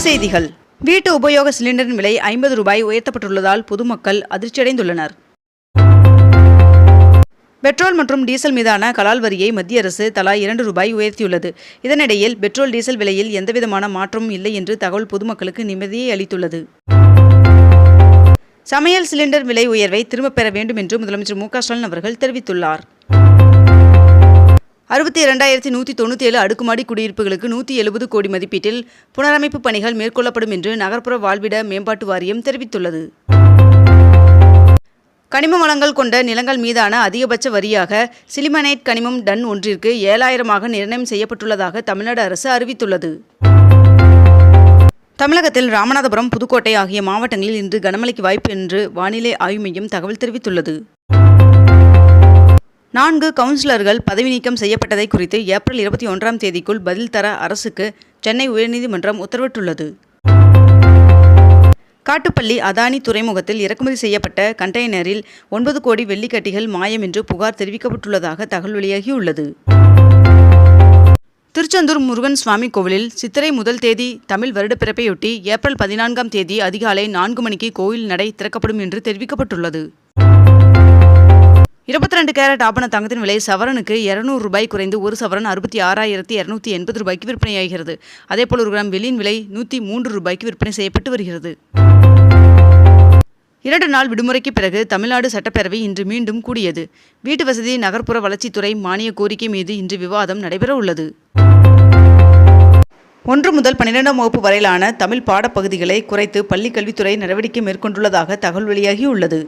செய்திகள். வீட்டு உபயோக சிலிண்டரின் விலை 50 ரூபாய் உயர்த்தப்பட்டுள்ளதால் பொதுமக்கள் அதிர்ச்சியடைந்துள்ளனர். பெட்ரோல் மற்றும் டீசல் மீதான கலால் வரியை மத்திய அரசு தலா 2 ரூபாய் உயர்த்தியுள்ளது. இதனிடையில் பெட்ரோல் டீசல் விலையில் எந்தவிதமான மாற்றமும் இல்லை என்று தகவல் பொதுமக்களுக்கு நிம்மதியை அளித்துள்ளது. சமையல் சிலிண்டர் விலை உயர்வை திரும்பப் பெற வேண்டும் என்று முதலமைச்சர் மு.க. ஸ்டாலின் அவர்கள் தெரிவித்துள்ளார். 62,197 அடுக்குமாடி குடியிருப்புகளுக்கு 170 கோடி மதிப்பீட்டில் புனரமைப்பு பணிகள் மேற்கொள்ளப்படும் என்று நகர்ப்புற வாழ்விட மேம்பாட்டு வாரியம் தெரிவித்துள்ளது. கனிம வளங்கள் கொண்ட நிலங்கள் மீதான அதிகபட்ச வரியாக சிலிமனைட் கனிமம் டன் ஒன்றிற்கு 7,000 நிர்ணயம் செய்யப்பட்டுள்ளதாக தமிழ்நாடு அரசு அறிவித்துள்ளது. தமிழகத்தில் ராமநாதபுரம், புதுக்கோட்டை ஆகிய மாவட்டங்களில் இன்று கனமழைக்கு வாய்ப்பு என்று வானிலை ஆய்வு மையம் தகவல் தெரிவித்துள்ளது. 4 கவுன்சிலர்கள் பதவி நீக்கம் செய்யப்பட்டதை குறித்து ஏப்ரல் 21ஆம் தேதிக்குள் பதில் தர அரசுக்கு சென்னை உயர்நீதிமன்றம் உத்தரவிட்டுள்ளது. காட்டுப்பள்ளி அதானி துறைமுகத்தில் இறக்குமதி செய்யப்பட்ட கண்டெய்னரில் 9 கோடி வெள்ளிக்கட்டிகள் மாயம் என்று புகார் தெரிவிக்கப்பட்டுள்ளதாக தகவல் வெளியாகியுள்ளது. திருச்செந்தூர் முருகன் சுவாமி கோவிலில் சித்திரை 1 தேதி தமிழ் வருடப்பிறப்பையொட்டி ஏப்ரல் 14ஆம் தேதி அதிகாலை 4 மணிக்கு கோவில் நடை திறக்கப்படும் என்று தெரிவிக்கப்பட்டுள்ளது. 22 கேரட் ஆபண தங்கத்தின் விலை சவரனுக்கு 200 ரூபாய் குறைந்து ஒரு சவரன் 66,280 ரூபாய்க்கு விற்பனையாகிறது. அதேபோல் 1 கிராம் வெள்ளியின் விலை 103 ரூபாய்க்கு விற்பனை செய்யப்பட்டு வருகிறது. 2 நாள் விடுமுறைக்கு பிறகு தமிழ்நாடு சட்டப்பேரவை இன்று மீண்டும் கூடியது. வீட்டு வசதி நகர்ப்புற வளர்ச்சித்துறை மானிய கோரிக்கை மீது இன்று விவாதம் நடைபெற உள்ளது. 1 முதல் 12ஆம் வகுப்பு வரையிலான தமிழ் பாடப்பகுதிகளை குறைத்து பள்ளிக்கல்வித்துறை நடவடிக்கை மேற்கொண்டுள்ளதாக தகவல் வெளியாகியுள்ளது.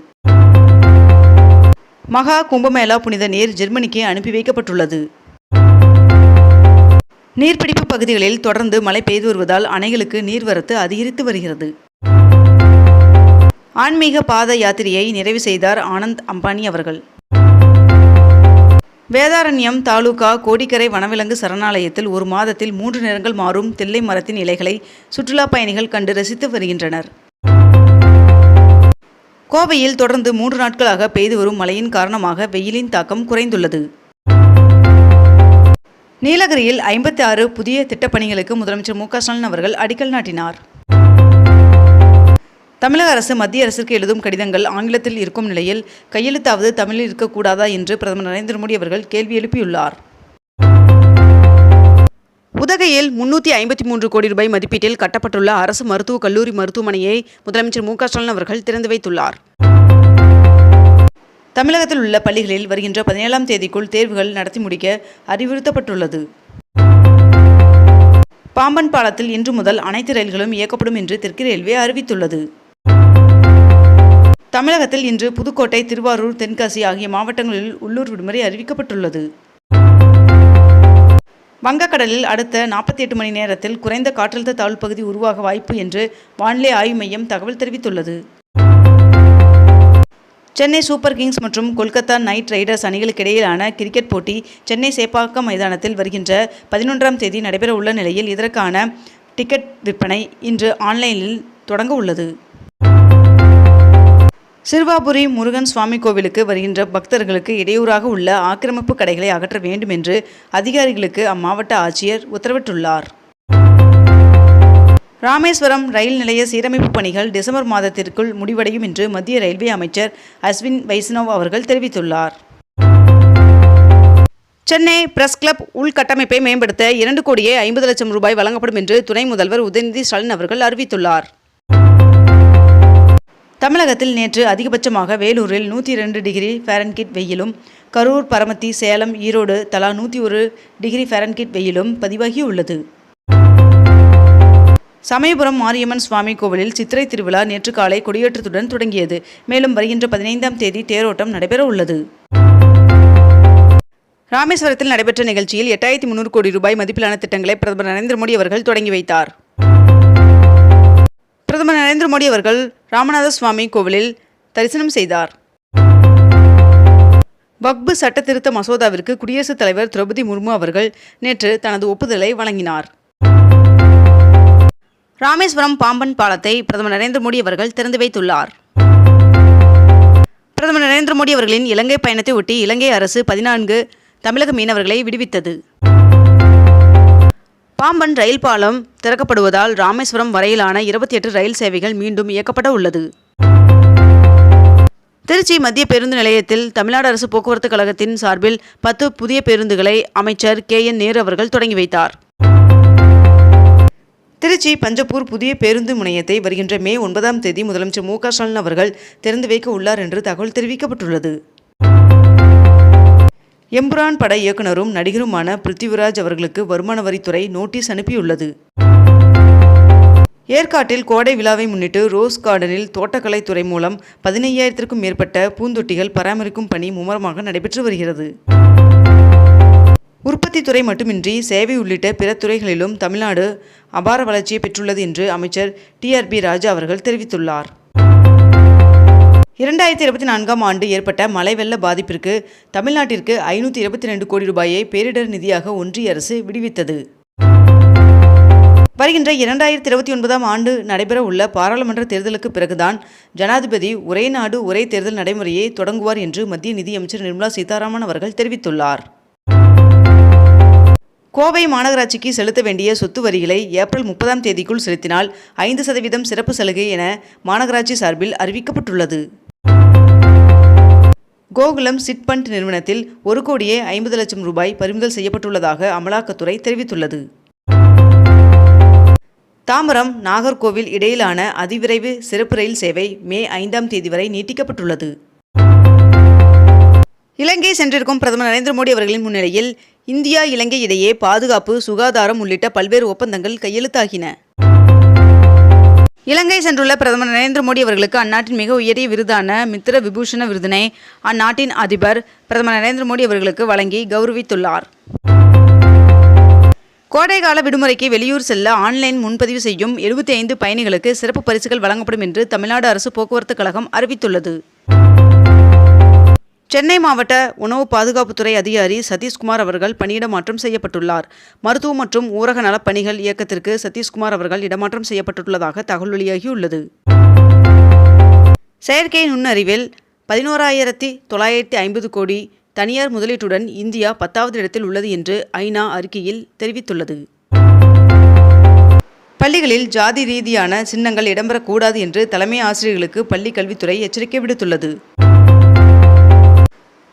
மகா கும்பமேளா புனித நீர் ஜெர்மனிக்கு அனுப்பி வைக்கப்பட்டுள்ளது. நீர்பிடிப்பு பகுதிகளில் தொடர்ந்து மழை பெய்து வருவதால் அணைகளுக்கு நீர்வரத்து அதிகரித்து வருகிறது. ஆன்மீக பாத யாத்திரையை நிறைவு செய்தார் ஆனந்த் அம்பானி அவர்கள். வேதாரண்யம் தாலுகா கோடிக்கரை வனவிலங்கு சரணாலயத்தில் 1 மாதத்தில் 3 நிறங்கள் மாறும் தில்லை மரத்தின் இலைகளை சுற்றுலா பயணிகள் கண்டு ரசித்து வருகின்றனர். கோவையில் தொடர்ந்து 3 நாட்களாக பெய்து வரும் மழையின் காரணமாக வெயிலின் தாக்கம் குறைந்துள்ளது. நீலகிரியில் 56 புதிய திட்டப்பணிகளுக்கு முதலமைச்சர் மு.க. ஸ்டாலின் அவர்கள் அடிக்கல் நாட்டினார். தமிழக அரசு மத்திய அரசிற்கு எழுதும் கடிதங்கள் ஆங்கிலத்தில் இருக்கும் நிலையில் கையெழுத்தாவது தமிழில் இருக்கக்கூடாதா என்று பிரதமர் நரேந்திர மோடி அவர்கள் கேள்வி எழுப்பியுள்ளார். உதகையில் 353 கோடி ரூபாய் மதிப்பீட்டில் கட்டப்பட்டுள்ள அரசு மருத்துவக் கல்லூரி மருத்துவமனையை முதலமைச்சர் மு.க. ஸ்டாலின் அவர்கள் திறந்து வைத்துள்ளார். தமிழகத்தில் உள்ள பள்ளிகளில் வருகின்ற 17ஆம் தேதிக்குள் தேர்வுகள் நடத்தி முடிக்க அறிவுறுத்தப்பட்டுள்ளது. பாம்பன் பாலத்தில் இன்று முதல் அனைத்து ரயில்களும் இயக்கப்படும் என்று தெற்கு ரயில்வே அறிவித்துள்ளது. தமிழகத்தில் இன்று புதுக்கோட்டை, திருவாரூர், தென்காசி ஆகிய மாவட்டங்களில் உள்ளூர் விடுமுறை அறிவிக்கப்பட்டுள்ளது. வங்கக்கடலில் அடுத்த 48 மணி நேரத்தில் குறைந்த காற்றழுத்த தாழ்வு பகுதி உருவாக வாய்ப்பு என்று வானிலை ஆய்வு மையம் தகவல் தெரிவித்துள்ளது. சென்னை சூப்பர் கிங்ஸ் மற்றும் கொல்கத்தா நைட் ரைடர்ஸ் அணிகளுக்கு இடையிலான கிரிக்கெட் போட்டி சென்னை சேப்பாக்கம் மைதானத்தில் வருகின்ற 11ஆம் தேதி நடைபெற உள்ள நிலையில் இதற்கான டிக்கெட் விற்பனை இன்று ஆன்லைனில் தொடங்க உள்ளது. சிறுவாபுரி முருகன் சுவாமி கோவிலுக்கு வருகின்ற பக்தர்களுக்கு இடையூறாக உள்ள ஆக்கிரமிப்பு கடைகளை அகற்ற வேண்டும் என்று அதிகாரிகளுக்கு அம்மாவட்ட ஆட்சியர் உத்தரவிட்டுள்ளார். ராமேஸ்வரம் ரயில் நிலைய சீரமைப்பு பணிகள் டிசம்பர் மாதத்திற்குள் முடிவடையும் என்று மத்திய ரயில்வே அமைச்சர் அஸ்வின் வைஷ்ணவ் அவர்கள் தெரிவித்துள்ளார். சென்னை பிரஸ் கிளப் உள்கட்டமைப்பை மேம்படுத்த 2 கோடியே 50 லட்சம் ரூபாய் வழங்கப்படும் என்று துணை முதல்வர் உதயநிதி ஸ்டாலின் அவர்கள் அறிவித்துள்ளார். தமிழகத்தில் நேற்று அதிகபட்சமாக வேலூரில் 102 டிகிரி ஃபாரன்ஹீட் வெயிலும், கரூர், பரமத்தி, சேலம், ஈரோடு தலா 101 டிகிரி ஃபாரன்ஹீட் வெயிலும் பதிவாகியுள்ளது. சமயபுரம் மாரியம்மன் சுவாமி கோவிலில் சித்திரை திருவிழா நேற்று காலை கொடியேற்றத்துடன் தொடங்கியது. மேலும் வருகின்ற 15ஆம் தேதி தேரோட்டம் நடைபெற உள்ளது. ராமேஸ்வரத்தில் நடைபெற்ற நிகழ்ச்சியில் 8,300 கோடி ரூபாய் மதிப்பிலான திட்டங்களை பிரதமர் நரேந்திர மோடி அவர்கள் தொடங்கி வைத்தார். பிரதமர் நரேந்திர மோடி அவர்கள் ராமநாத சுவாமி கோவிலில் தரிசனம் செய்தார். வக்பு சட்ட திருத்த மசோதாவிற்கு குடியரசுத் தலைவர் திரௌபதி முர்மு அவர்கள் நேற்று தனது ஒப்புதலை வழங்கினார். ராமேஸ்வரம் பாம்பன் பாலத்தை பிரதமர் நரேந்திர மோடி அவர்கள் திறந்து வைத்துள்ளார். பிரதமர் நரேந்திர மோடி அவர்களின் இலங்கை பயணத்தை ஒட்டி இலங்கை அரசு 14 தமிழக மீனவர்களை விடுவித்தது. பாம்பன் ரயில் பாலம் திறக்கப்படுவதால் ராமேஸ்வரம் வரையிலான 28 ரயில் சேவைகள் மீண்டும் இயக்கப்பட உள்ளது. திருச்சி மத்திய பேருந்து நிலையத்தில் தமிழ்நாடு அரசு போக்குவரத்து கழகத்தின் சார்பில் 10 புதிய பேருந்துகளை அமைச்சர் KN நேரு அவர்கள் தொடங்கி வைத்தார். திருச்சி பஞ்சப்பூர் புதிய பேருந்து முனையத்தை வருகின்ற மே 9ஆம் தேதி முதலமைச்சர் மு க ஸ்டாலின் அவர்கள் திறந்து வைக்க உள்ளார் என்று தகவல் தெரிவிக்கப்பட்டுள்ளது. எம்புரான் பட இயக்குனரும் நடிகருமான பிருத்திவிராஜ் அவர்களுக்கு வருமான வரித்துறை நோட்டீஸ் அனுப்பியுள்ளது. ஏற்காட்டில் கோடை விழாவை முன்னிட்டு ரோஸ் கார்டனில் தோட்டக்கலைத்துறை மூலம் 15,000க்கும் மேற்பட்ட பூந்தொட்டிகள் பராமரிக்கும் பணி மும்முரமாக நடைபெற்று வருகிறது. உற்பத்தி துறை மட்டுமின்றி சேவை உள்ளிட்ட பிற துறைகளிலும் தமிழ்நாடு அபார வளர்ச்சியை பெற்றுள்ளது என்று அமைச்சர் TRB ராஜா அவர்கள் தெரிவித்துள்ளார். 2024ஆம் ஆண்டு ஏற்பட்ட மழை வெள்ள பாதிப்பிற்கு தமிழ்நாட்டிற்கு 522 கோடி ரூபாயை பேரிடர் நிதியாக ஒன்றிய அரசு விடுவித்தது. வருகின்ற 2029ஆம் ஆண்டு நடைபெற உள்ள பாராளுமன்ற தேர்தலுக்கு பிறகுதான் ஜனாதிபதி ஒரே நாடு ஒரே தேர்தல் நடைமுறையை தொடங்குவார் என்று மத்திய நிதியமைச்சர் நிர்மலா சீதாராமன் அவர்கள் தெரிவித்துள்ளார். கோவை மாநகராட்சிக்கு செலுத்த வேண்டிய சொத்து வரிகளை ஏப்ரல் 30ஆம் தேதிக்குள் செலுத்தினால் 5% சிறப்பு சலுகை என மாநகராட்சி சார்பில் அறிவிக்கப்பட்டுள்ளது. கோகுலம் சிட் ஃபண்ட் நிறுவனத்தில் 1,50,00,000 ரூபாய் பறிமுதல் செய்யப்பட்டுள்ளதாக அமலாக்கத்துறை தெரிவித்துள்ளது. தாம்பரம் நாகர்கோவில் இடையிலான அதிவிரைவு சிறப்பு ரயில் சேவை மே 5ஆம் தேதி வரை நீட்டிக்கப்பட்டுள்ளது. இலங்கை சென்றிருக்கும் பிரதமர் நரேந்திர மோடி அவர்களின் முன்னிலையில் இந்தியா இலங்கை இடையே பாதுகாப்பு, சுகாதாரம் உள்ளிட்ட பல்வேறு ஒப்பந்தங்கள் கையெழுத்தாகின. இலங்கை சென்றுள்ள பிரதமர் நரேந்திர மோடி அவர்களுக்கு அந்நாட்டின் மிக உயரிய விருதான மித்திர விபூஷண விருதினை அந்நாட்டின் அதிபர் பிரதமர் நரேந்திர மோடி அவர்களுக்கு வழங்கி கௌரவித்துள்ளார். கோடைகால விடுமுறைக்கு வெளியூர் செல்ல ஆன்லைன் முன்பதிவு செய்யும் 75 பயணிகளுக்கு சிறப்பு பரிசுகள் வழங்கப்படும் என்று தமிழ்நாடு அரசு போக்குவரத்து கழகம் அறிவித்துள்ளது. சென்னை மாவட்ட உணவு பாதுகாப்புத்துறை அதிகாரி சதீஷ்குமார் அவர்கள் பணியிட மாற்றம் செய்யப்பட்டுள்ளார். மருத்துவ மற்றும் ஊரக நலப் பணிகள் இயக்கத்திற்கு சதீஷ்குமார் அவர்கள் இடமாற்றம் செய்யப்பட்டுள்ளதாக தகவல் வெளியாகியுள்ளது. செயற்கை நுண்ணறிவில் 11,950 கோடி தனியார் முதலீட்டுடன் இந்தியா 10வது இடத்தில் உள்ளது என்று ஐநா அறிக்கையில் தெரிவித்துள்ளது. பள்ளிகளில் ஜாதி ரீதியான சின்னங்கள் இடம்பெறக்கூடாது என்று தலைமை ஆசிரியர்களுக்கு பள்ளி கல்வித்துறை எச்சரிக்கை விடுத்துள்ளது.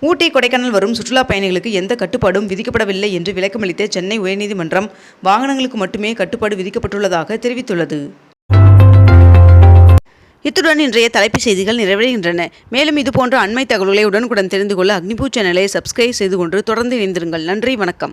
ஊட்டி, கொடைக்கானல் வரும் சுற்றுலா பயணிகளுக்கு எந்த கட்டுப்பாடும் விதிக்கப்படவில்லை என்று விளக்கமளித்த சென்னை உயர்நீதிமன்றம் வாகனங்களுக்கு மட்டுமே கட்டுப்பாடு விதிக்கப்பட்டுள்ளதாக தெரிவித்துள்ளது. இத்துடன் இன்றைய தலைப்புச் செய்திகள் நிறைவடைகின்றன. மேலும் இதுபோன்ற அண்மை தகவல்களை உடனுக்குடன் தெரிந்து கொள்ள அக்னிபூ சேனலை சப்ஸ்கிரைப் செய்து கொண்டு தொடர்ந்து இணைந்திருங்கள். நன்றி, வணக்கம்.